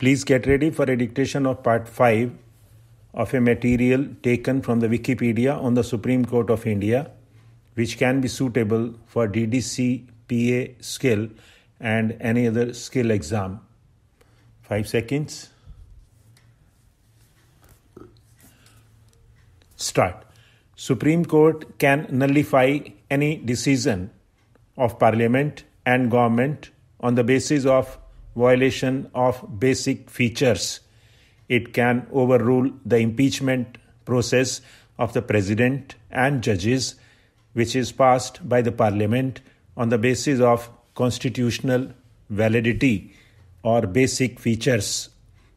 Please get ready for a dictation of part 5 of a material taken from the Wikipedia on the Supreme Court of India, which can be suitable for DDC PA skill and any other skill exam. 5 seconds. Start. Supreme Court can nullify any decision of Parliament and government on the basis of violation of basic features. It can overrule the impeachment process of the President and judges, which is passed by the Parliament on the basis of constitutional validity or basic features.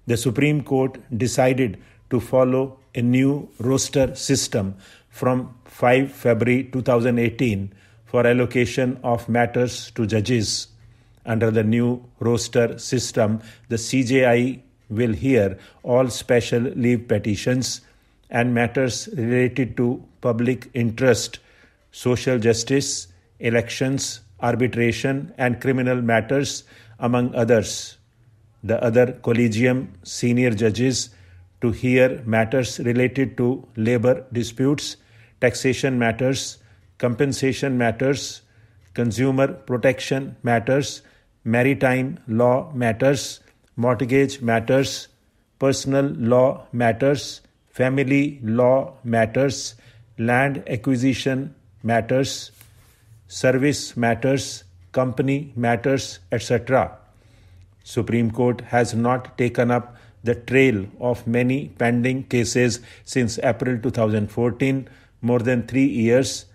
The Supreme Court decided to follow a new roster system from 5 February 2018 for allocation of matters to judges. Under the new roster system, the CJI will hear all special leave petitions and matters related to public interest, social justice, elections, arbitration, and criminal matters, among others. The other collegium senior judges to hear matters related to labor disputes, taxation matters, compensation matters, consumer protection matters, maritime law matters, mortgage matters, personal law matters, family law matters, land acquisition matters, service matters, company matters, etc. Supreme Court has not taken up the trail of many pending cases since April 2014, more than 3 years,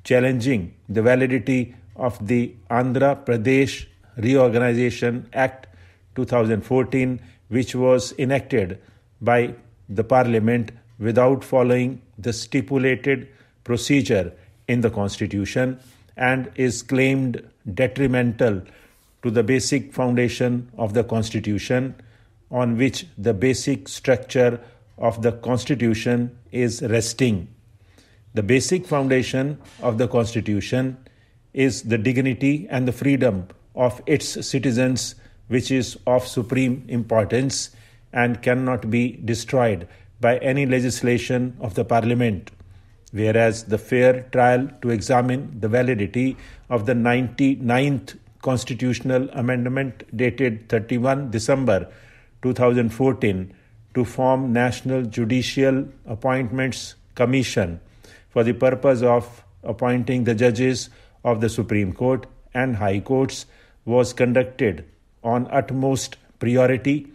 challenging the validity of the Andhra Pradesh Reorganization Act 2014, which was enacted by the Parliament without following the stipulated procedure in the Constitution and is claimed detrimental to the basic foundation of the Constitution, on which the basic structure of the Constitution is resting. The basic foundation of the Constitution is the dignity and the freedom of its citizens, which is of supreme importance and cannot be destroyed by any legislation of the Parliament. Whereas the fair trial to examine the validity of the 99th Constitutional Amendment dated 31 December 2014 to form National Judicial Appointments Commission for the purpose of appointing the judges of the Supreme Court and High Courts was conducted on utmost priority,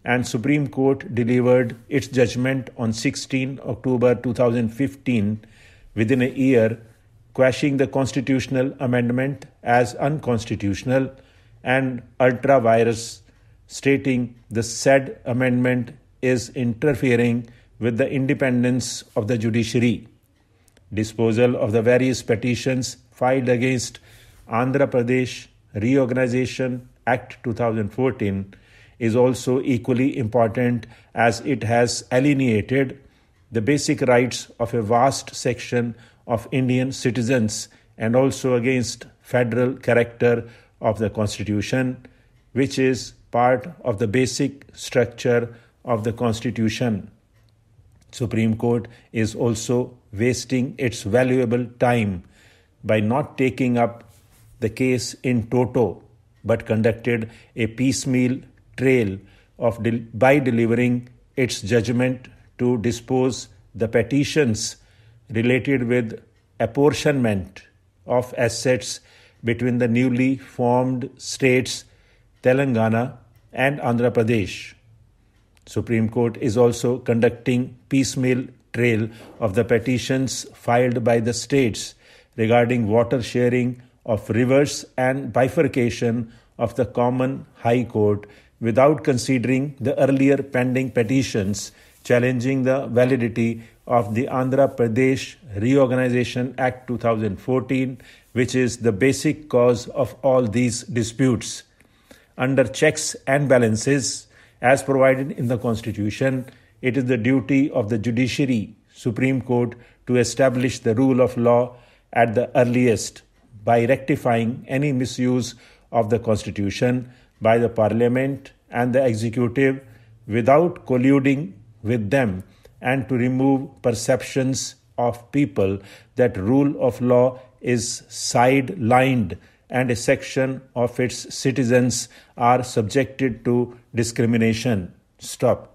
and Supreme Court delivered its judgment on 16 October 2015 within a year, quashing the constitutional amendment as unconstitutional and ultra-vires, stating the said amendment is interfering with the independence of the judiciary. Disposal of the various petitions filed against Andhra Pradesh Reorganization Act 2014 is also equally important, as it has alienated the basic rights of a vast section of Indian citizens and also against federal character of the Constitution, which is part of the basic structure of the Constitution. Supreme Court is also wasting its valuable time by not taking up the case in toto, but conducted a piecemeal trail by delivering its judgment to dispose the petitions related with apportionment of assets between the newly formed states Telangana and Andhra Pradesh. Supreme Court is also conducting piecemeal trail of the petitions filed by the states regarding water sharing of rivers and bifurcation of the common High Court without considering the earlier pending petitions challenging the validity of the Andhra Pradesh Reorganization Act 2014, which is the basic cause of all these disputes. Under checks and balances, as provided in the Constitution, it is the duty of the judiciary, Supreme Court, to establish the rule of law at the earliest by rectifying any misuse of the Constitution by the Parliament and the executive without colluding with them, and to remove perceptions of people that rule of law is sidelined and a section of its citizens are subjected to discrimination. Stop.